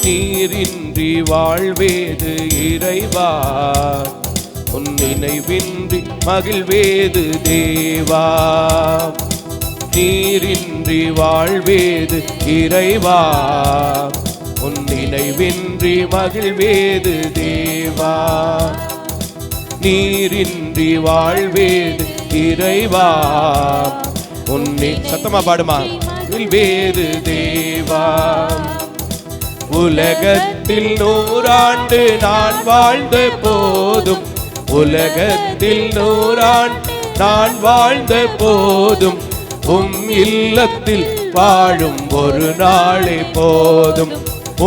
நீரின்றி வாழ்வேது இறைவா, உன் நினைவின்றி மகிழ்வேது தேவா. நீரின்றி வாழ்வேது இறைவா, உன் நினைவின்றி மகிழ்வேது தேவா. நீரின்றி வாழ்வேது இறைவா, உன்னை சத்தமா பாடுமா, மகிழ்வேது தேவா. உலகத்தில் 100 ஆண்டு நான் வாழ்ந்த போதும், உலகத்தில் 100 ஆண்டு நான் வாழ்ந்த போதும், உம் இல்லத்தில் வாழும் ஒரு நாளே போதும்,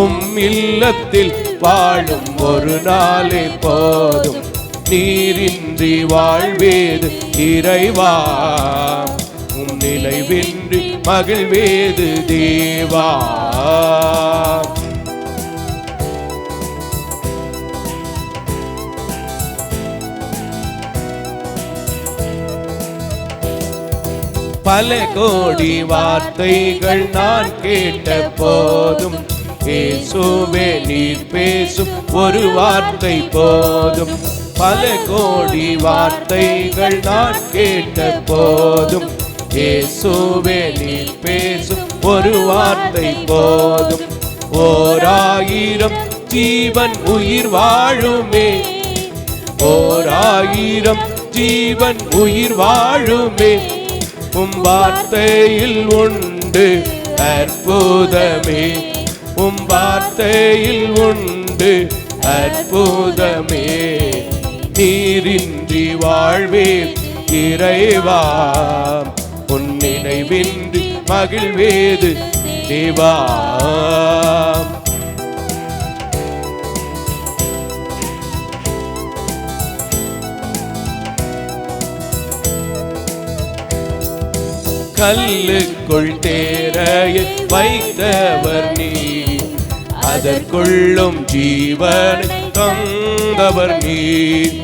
உம் இல்லத்தில் வாழும் ஒரு நாளே போதும். நீரின்றி வாழ்வேது இறைவா, உம் நினைவின்றி மகிழ்வேது தேவா. பல கோடி வார்த்தைகள் நான் கேட்ட போதும், இயேசுவே நீர் பேசும் ஒரு வார்த்தை போதும். பல கோடி வார்த்தைகள் நான் கேட்ட போதும், இயேசுவே நீர் பேசும் ஒரு வார்த்தை போதும். 1000 ஜீவன் உயிர் வாழுமே, 1000 ஜீவன் உயிர் வாழுமே, உம் வார்த்தையில் உண்டு அற்புதமே, உம் வார்த்தையில் உண்டு அற்புதமே. நீரின்றி வாழ்வே இறைவா, உன் நினைவின்றி மகிழ்வேது தேவா. கல்லுக்குள் தேரையை வைத்தவர் நீர், அதற்குள்ளும் ஜீவனை தந்தவர் நீர்.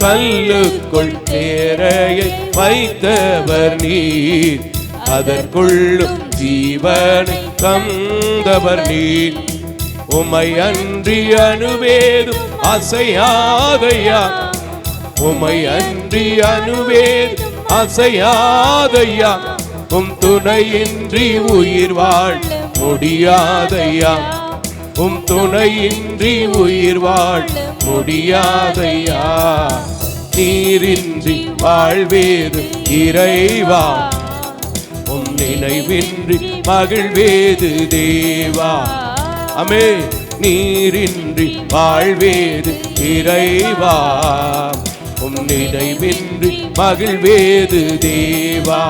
கல்லுக்குள் தேரையை வைத்தவர் நீர், அதற்குள்ளும் ஜீவனை தந்தவர் நீர். உமை அன்றி அணுவேதும் அசையாதையா, உமை அன்றி அணுவேதும் அசையாதையா, உம் துணையின்றி உயிர் வாழ முடியாதையா, உம் துணையின்றி உயிர் வாழ முடியாதையா. நீரின்றி வாழ்வேது இறைவா, உம் நினைவின்றி மகிழ்வேது தேவா. அமே நீரின்றி வாழ்வேது இறைவா, உம் நினைவின்றி மகிழ்வேது தேவா.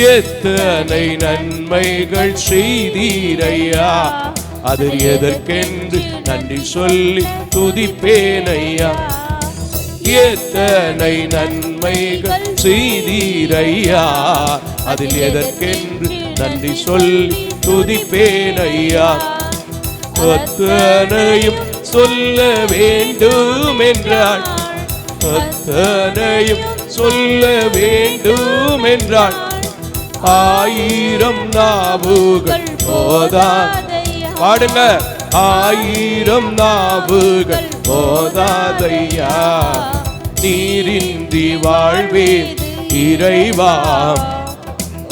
எத்தனை நன்மைகள் செய்தீரையா, அதில் எதற்கென்று நன்றி சொல்லி துதிப்பேனையா. எத்தனை நன்மைகள் செய்தீரையா, அதில் எதற்கென்று நன்றி சொல்லி துதிப்பேனையா. அத்தனையும் சொல்ல வேண்டும் என்றாள், அத்தனையும் சொல்ல வேண்டும் என்றாள். 1000 நாவுகள் போதாதையா, பாடுங்க. 1000 நாவுகள் போதாதையா. நீரின்றி வாழ்வே இறைவா,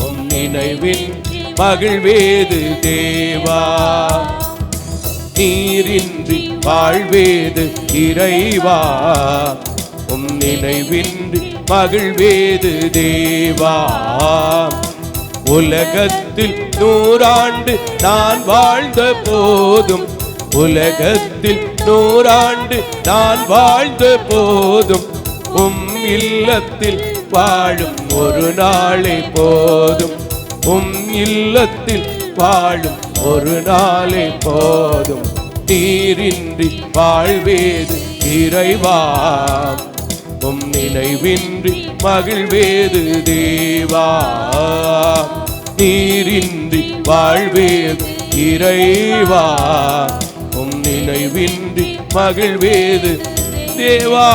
உம் நினைவின்றி மகிழ்வேது தேவா. நீரின்றி வாழ்வேது இறைவா, உம் நினைவின்றி மகிழ்வேது தேவா. உலகத்தில் 100 ஆண்டு நான் வாழ்ந்த போதும், உலகத்தில் 100 ஆண்டு நான் வாழ்ந்த போதும், உம் இல்லத்தில் வாழும் ஒரு நாளே போதும், உம் இல்லத்தில் வாழும் ஒரு நாளே போதும். நீரின்றி வாழ்வேது இறைவா, உம் நினைவின்றி மகிழ்வேது தேவா. நீரின்றி வாழ்வேது இறைவா, உம் நினைவின்றி மகிழ்வேது தேவா